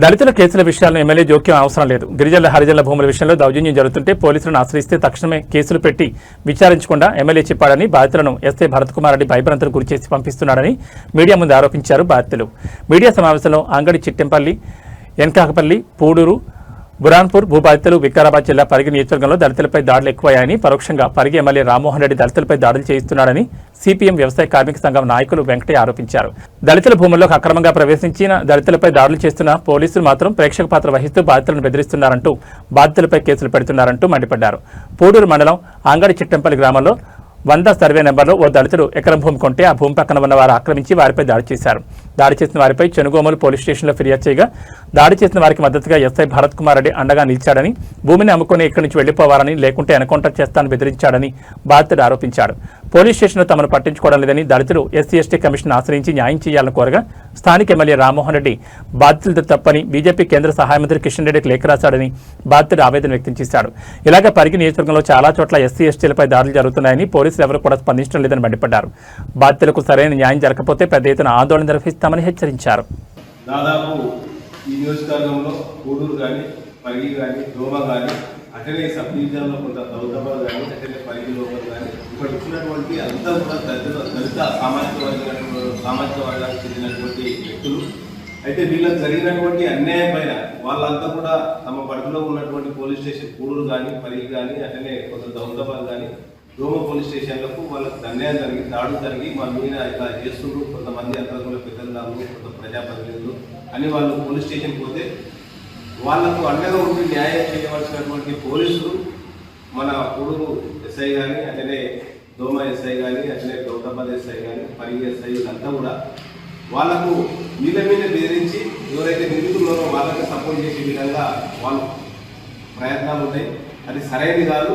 దళితుల కేసుల విషయాలను ఎమ్మెల్యే జోక్యం అవసరం లేదు. గిరిజనుల హరిజనుల భూముల విషయంలో దౌర్జన్యం జరుగుతుంటే పోలీసులను ఆశ్రయిస్తే తక్షణమే కేసులు పెట్టి విచారించకుండా ఎమ్మెల్యే చెప్పాడని బాధితులను ఎస్ఐ భరత్ కుమార్ రెడ్డి భయభ్రాంతులు గురిచేసి పంపిస్తున్నాడని మీడియా ముందు ఆరోపించారు బాధితులు. మీడియా సమావేశంలో అంగడి చిట్టెంపల్లి, ఎన్కాకపల్లి, పూడూరు, బురాన్పూర్ భూబాధితులు వికారాబాద్ జిల్లా పరిగి నియోజకవర్గంలో దళితులపై దాడులు ఎక్కువయ్యాయని, పరోక్షంగా పరిగి ఎమ్మెల్యే రామ్మోహన్ రెడ్డి దళితులపై దాడులు చేయిస్తున్నాడని సిపిఎం వ్యవసాయ కార్మిక సంఘం నాయకులు వెంకటయ్య ఆరోపించారు. దళితుల భూముల్లోకి అక్రమంగా ప్రవేశించిన దళితులపై దాడులు చేస్తున్న పోలీసులు మాత్రం ప్రేక్షక పాత్ర వహిస్తూ బాధితులను బెదిరిస్తున్నారంటూ, బాధితులపై కేసులు పెడుతున్నారంటూ మండిపడ్డారు. పూడూరు మండలం అంగడి చిట్టెంపల్లి గ్రామంలో 100 సర్వే నెంబర్లో ఓ దళితుడు ఎకరం భూమి కొంటే ఆ భూమి పక్కన ఉన్న వారు ఆక్రమించి వారిపై దాడి చేశారు. దాడి చేసిన వారిపై చెనుగోమలు పోలీస్ స్టేషన్లో ఫిర్యాదు చేయగా దాడి చేసిన వారికి మద్దతుగా ఎస్ఐ భరత్ కుమార్ రెడ్డి అండగా నిలిచాడని, భూమిని అమ్ముకుని ఇక్కడి నుంచి వెళ్లిపోవాలని, లేకుంటే ఎన్కౌంటర్ చేస్తానని బెదిరించాడని బాధితుడు ఆరోపించాడు. పోలీస్ స్టేషన్లో తమను పట్టించుకోవడం లేదని దళితులు ఎస్సీ/ఎస్టీ కమిషన్ ఆశ్రయించి న్యాయం చేయాలని కోరగా స్థానిక ఎమ్మెల్యే రామ్మోహన్ రెడ్డి బాధితులతో తప్పని బీజేపీ కేంద్ర సహాయ మంత్రి కిషన్ రెడ్డికి లేఖ రాశాడని బాధితుడు ఆవేదన వ్యక్తం చేశాడు. ఇలాగే పరిగి నియోజకవర్గంలో చాలా చోట్ల ఎస్సీ/ఎస్టీలపై దాడులు జరుగుతున్నాయని, పోలీసులు ఎవరు కూడా స్పందించడం లేదని మండిపడ్డారు. బాధితులకు సరైన న్యాయం జరగకపోతే పెద్ద ఎత్తున ఆందోళన నిర్వహిస్తామని హెచ్చరించారు. దాదాపు ఈ నియోజకవర్గంలో పూడూరు కానీ, పరిగి కానీ, దోమ కానీ, అటనే సబ్ డివిజన్లో కొంత దౌదాబాద్ కానీ, అటనే పరిగి లోపల కానీ ఇక్కడ వచ్చినటువంటి అంతా కూడా దళిత సామాజిక వర్గానికి చెందినటువంటి వ్యక్తులు. అయితే వీళ్ళకి జరిగినటువంటి అన్యాయం పైన వాళ్ళంతా కూడా తమ పరిధిలో ఉన్నటువంటి పోలీస్ స్టేషన్ పూడూరు కానీ, పరిగి కానీ, అటనే కొంత దౌదాబాద్ కానీ, దోమ పోలీస్ స్టేషన్లకు వాళ్ళకి అన్యాయం జరిగి దాడులు జరిగి మా మీద ఇలా చేస్తుండ్రు కొంతమంది అంతరంగంలో పెద్దలు, కొంత ప్రజాప్రతినిధులు అని వాళ్ళు పోలీస్ స్టేషన్కి పోతే వాళ్లకు అండగా ఉండి న్యాయం చేయవలసినటువంటి పోలీసులు మన పూడూరు ఎస్ఐ కానీ, అట్లనే దోమ ఎస్ఐ కానీ, అట్లనే దౌదాబాద్ ఎస్ఐ కానీ, పరిగి ఎస్ఐ అంతా కూడా వాళ్లకు వీళ్ళ మీద బెదిరించి ఎవరైతే నిందితున్నారో వాళ్ళకి సపోర్ట్ చేసే విధంగా వాళ్ళు ప్రయత్నాలు ఉన్నాయి. అది సరైనది కాదు.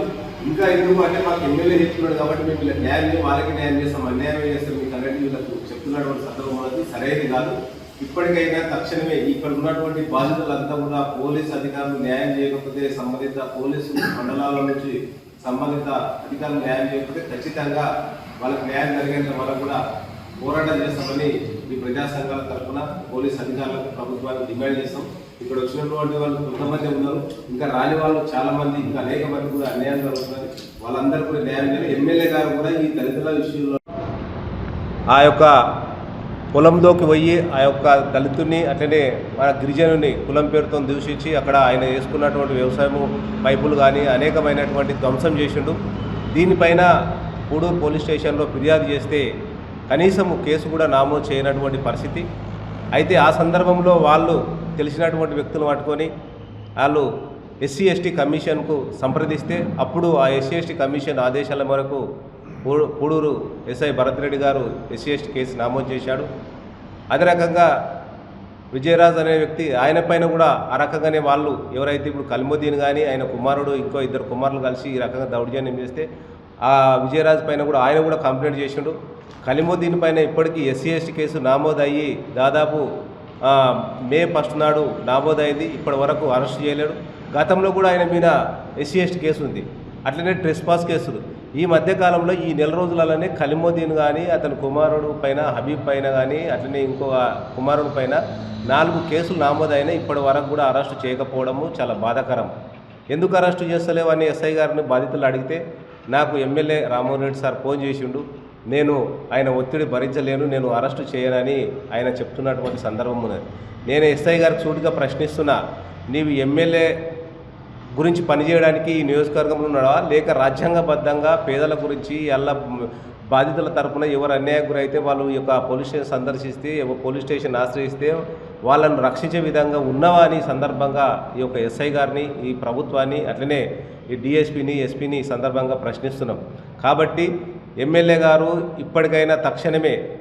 ఇంకా ఎందుకు అంటే మాకు ఎమ్మెల్యే చెప్తున్నాడు కాబట్టి మేము వీళ్ళకి న్యాయం చేయం, వాళ్ళకి న్యాయం చేస్తాం, అన్యాయం చేస్తాం మీకు అనేది వీళ్ళకు చెప్తున్నటువంటి సందర్భం అనేది సరైనది కాదు. ఇప్పటికైనా తక్షణమే ఇక్కడ ఉన్నటువంటి బాధితులంతా కూడా పోలీస్ అధికారులు న్యాయం చేయకపోతే, సంబంధిత పోలీసు మండలాల నుంచి సంబంధిత అధికారులు న్యాయం చేయకపోతే ఖచ్చితంగా వాళ్ళకి న్యాయం జరిగేంత వరకు కూడా పోరాటం చేస్తామని ఈ ప్రజా సంఘాల తరఫున పోలీస్ అధికారులకు, ప్రభుత్వానికి డిమాండ్ చేస్తాం. ఇక్కడ వచ్చినటువంటి వాళ్ళు కొంతమంది ఉన్నారు, ఇంకా రాని వాళ్ళు చాలా మంది, ఇంకా అనేక మంది కూడా అన్యాయం జరుగుతున్నారు. వాళ్ళందరూ కూడా న్యాయం చేయాలి. ఎమ్మెల్యే గారు కూడా ఈ దళితుల విషయంలో ఆ యొక్క పొలంలోకి పోయి ఆ యొక్క దళితుడిని అట్లనే మన గిరిజనుని కులం పేరుతో దూషించి అక్కడ ఆయన వేసుకున్నటువంటి వ్యవసాయము పైపులు కానీ అనేకమైనటువంటి ధ్వంసం చేసిండు. దీనిపైన పూడూరు పోలీస్ స్టేషన్లో ఫిర్యాదు చేస్తే కనీసం కేసు కూడా నమోదు చేయనటువంటి పరిస్థితి. అయితే ఆ సందర్భంలో వాళ్ళు తెలిసినటువంటి వ్యక్తులు పట్టుకొని వాళ్ళు ఎస్సీ/ఎస్టీ కమిషన్కు సంప్రదిస్తే అప్పుడు ఆ ఎస్సీ/ఎస్టీ కమిషన్ ఆదేశాల మేరకు పూడూరు ఎస్ఐ భరత్ రెడ్డి గారు ఎస్సీ/ఎస్టీ కేసు నమోదు చేశాడు. అదే రకంగా విజయరాజ్ అనే వ్యక్తి ఆయన పైన కూడా ఆ రకంగానే వాళ్ళు ఎవరైతే ఇప్పుడు కలిముద్దీన్ కానీ ఆయన కుమారుడు ఇంకో 2 కుమారులు కలిసి ఈ రకంగా దౌర్జన్యం చేస్తే ఆ విజయరాజ్ పైన కూడా ఆయన కూడా కంప్లైంట్ చేసిండు. కలిముద్దీన్ పైన ఇప్పటికీ ఎస్సీ/ఎస్టీ కేసు నమోదయ్యి దాదాపు మే 1 నాడు నమోదైంది. ఇప్పటి వరకు అరెస్ట్ చేయలేడు. గతంలో కూడా ఆయన మీద ఎస్సీ/ఎస్టీ కేసు ఉంది. అట్లనే ట్రెస్పాస్ కేసులు ఈ మధ్యకాలంలో ఈ నెల రోజులలోనే కలిముద్దీన్ కానీ, అతని కుమారుడు పైన హబీబ్ పైన కానీ, అట్లనే ఇంకో కుమారుడు పైన 4 కేసులు నమోదైనా ఇప్పటి వరకు కూడా అరెస్టు చేయకపోవడము చాలా బాధాకరం. ఎందుకు అరెస్టు చేస్తలేవు అని ఎస్ఐ గారిని బాధితులు అడిగితే నాకు MLA Rammohan Reddy sir phone చేసిండు, నేను ఆయన ఒత్తిడి భరించలేను, నేను అరెస్టు చేయనని ఆయన చెప్తున్నటువంటి సందర్భం ఉన్నది. నేను ఎస్ఐ గారికి సూటిగా ప్రశ్నిస్తున్నా, నీవు ఎమ్మెల్యే గురించి పనిచేయడానికి ఈ నియోజకవర్గంలో ఉన్నావా, లేక రాజ్యాంగబద్ధంగా పేదల గురించి అలా బాధితుల తరఫున ఎవరు అన్యాయం గురైతే వాళ్ళు ఈ యొక్క పోలీస్ స్టేషన్ సందర్శిస్తే, పోలీస్ స్టేషన్ ఆశ్రయిస్తే వాళ్ళను రక్షించే విధంగా ఉన్నవా అని సందర్భంగా ఈ యొక్క ఎస్ఐ గారిని, ఈ ప్రభుత్వాన్ని, అట్లనే ఈ డిఎస్పీని, ఎస్పీని ఈ సందర్భంగా ప్రశ్నిస్తున్నాం. కాబట్టి ఎమ్మెల్యే గారు ఇప్పటికైనా తక్షణమే